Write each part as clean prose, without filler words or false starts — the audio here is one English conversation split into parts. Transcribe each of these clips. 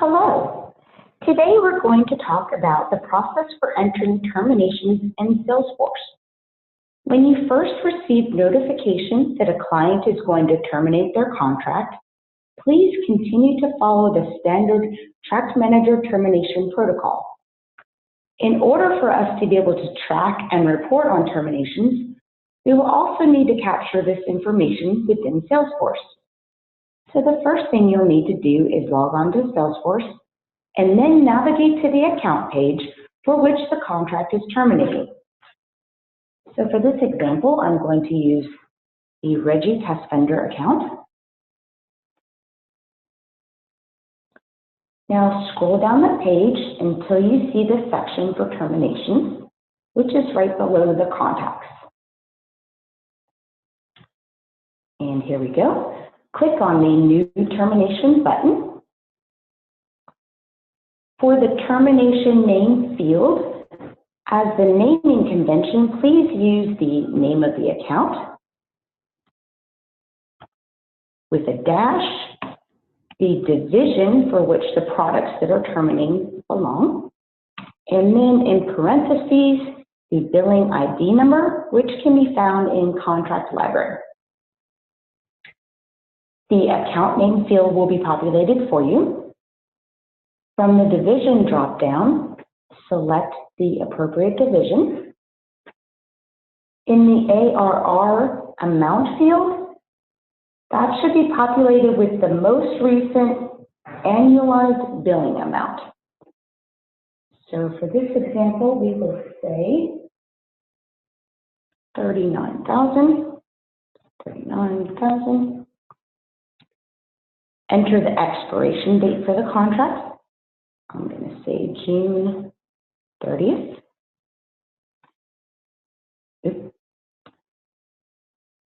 Hello. Today we're going to talk about the process for entering terminations in Salesforce. When you first receive notification that a client is going to terminate their contract, please continue to follow the standard TractManager termination protocol. In order for us to be able to track and report on terminations, we will also need to capture this information within Salesforce. So the first thing you'll need to do is log on to Salesforce and then navigate to the account page for which the contract is terminating. So for this example, I'm going to use the Reggie Test Vendor account. Now scroll down the page until you see the section for terminations, which is right below the contacts. And here we go. Click on the New Termination button. For the termination name field, as the naming convention, please use the name of the account with a dash, the division for which the products that are terminating belong, and then in parentheses, the billing ID number, which can be found in Contract Library. The account name field will be populated for you. From the division drop-down, select the appropriate division. In the ARR amount field, that should be populated with the most recent annualized billing amount. So for this example, we will say $39,000. Enter the expiration date for the contract. I'm going to say June 30th. Oops.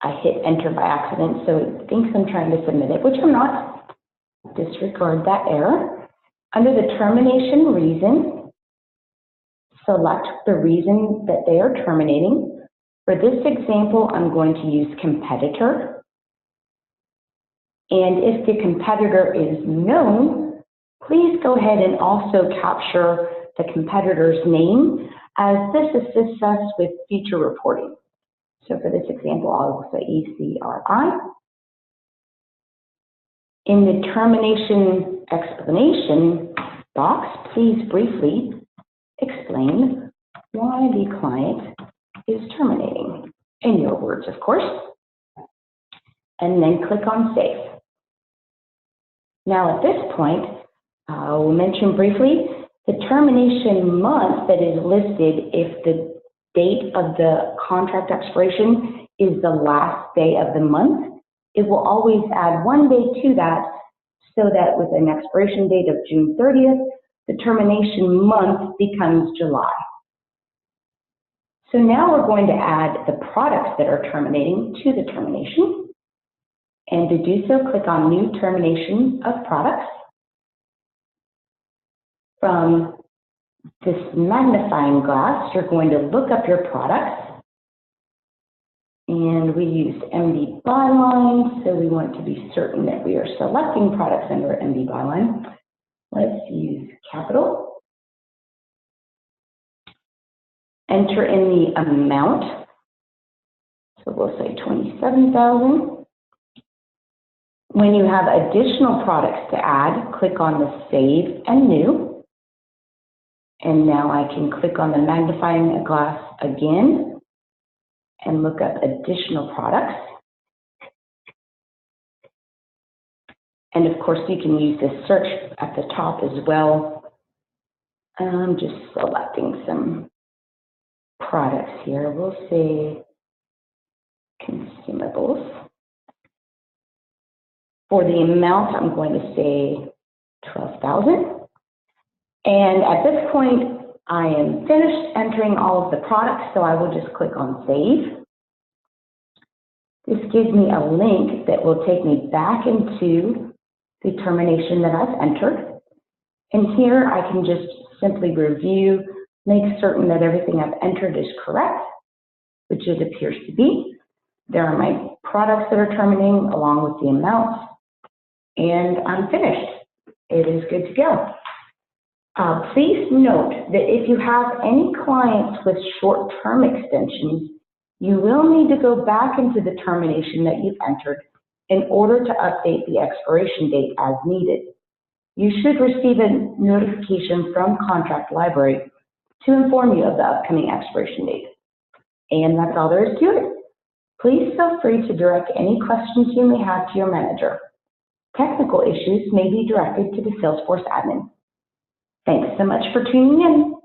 I hit enter by accident, so it thinks I'm trying to submit it, which I'm not. Disregard that error. Under the termination reason, select the reason that they are terminating. For this example, I'm going to use competitor. And if the competitor is known, please go ahead and also capture the competitor's name, as this assists us with future reporting. So for this example, I'll say ECRI. In the termination explanation box, please briefly explain why the client is terminating, in your words, of course, and then click on Save. Now at this point, we'll mention briefly the termination month that is listed if the date of the contract expiration is the last day of the month. It will always add one day to that so that with an expiration date of June 30th, the termination month becomes July. So now we're going to add the products that are terminating to the termination. And to do so, click on New Termination of Products. From this magnifying glass, you're going to look up your products. And we use MD byline, so we want to be certain that we are selecting products under MD byline. Let's use capital. Enter in the amount. So we'll say $27,000. When you have additional products to add, click on the Save and New. And now I can click on the magnifying glass again and look up additional products. And of course, you can use the search at the top as well. I'm just selecting some products here. We'll say consumables. For the amount, I'm going to say $12,000. And at this point, I am finished entering all of the products, so I will just click on Save. This gives me a link that will take me back into the termination that I've entered. And here I can just simply review, make certain that everything I've entered is correct, which it appears to be. There are my products that are terminating along with the amounts. And I'm finished. It is good to go. Please note that if you have any clients with short-term extensions, you will need to go back into the termination that you've entered in order to update the expiration date as needed. You should receive a notification from Contract Library to inform you of the upcoming expiration date. And that's all there is to it. Please feel free to direct any questions you may have to your manager. Technical issues may be directed to the Salesforce admin. Thanks so much for tuning in.